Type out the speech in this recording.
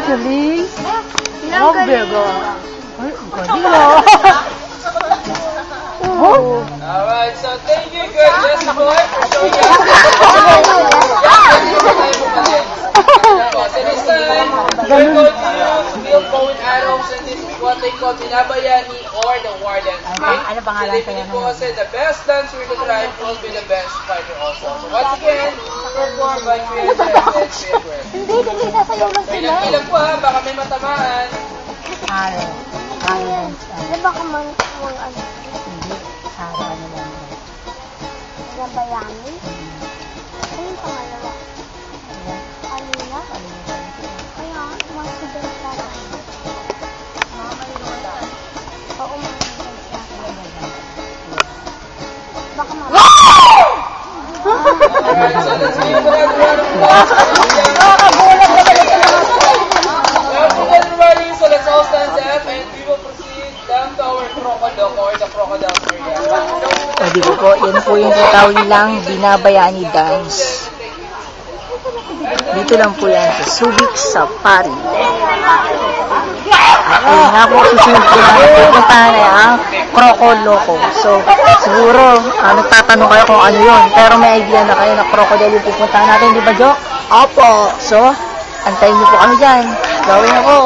galing. Oh, bego. Ay, galing mo. Alright, so thank you, good Jesse Boy, for showing us. So this time, we're going to use field bow and arrows, and this is what they call binabayani or the warden. Okay? So they believe po kasi the best dancer in the tribe will be the best fighter also. So once again, performed by Chris and Edward. Hindi, sasayaw lang sila. Ilang po ha, baka may matamaan. Araw. Araw. Di ba kamang ano? Hindi. Araw na lang. Binabayani? Ano yung pangalawa? Alina? Kaya, mga student ka na. Oo, mga student ka. Baka Alright, so let's give it everybody. So let's all stand up and we will proceed down to our crocodile or the crocodile area. Pwede po, yan po yung tatawin lang binabayani dance. Dito lang po yan sa Subic Safari. Ayun nga po, susunod po namin pupuntahan na ang Croco Loco. So, siguro, nagtatanong kayo kung ano yun. Pero may idea na kayo na crocodile yung pupuntahan natin, di ba, Jo? Opo. So, antayin niyo po kami dyan. Gawin na po.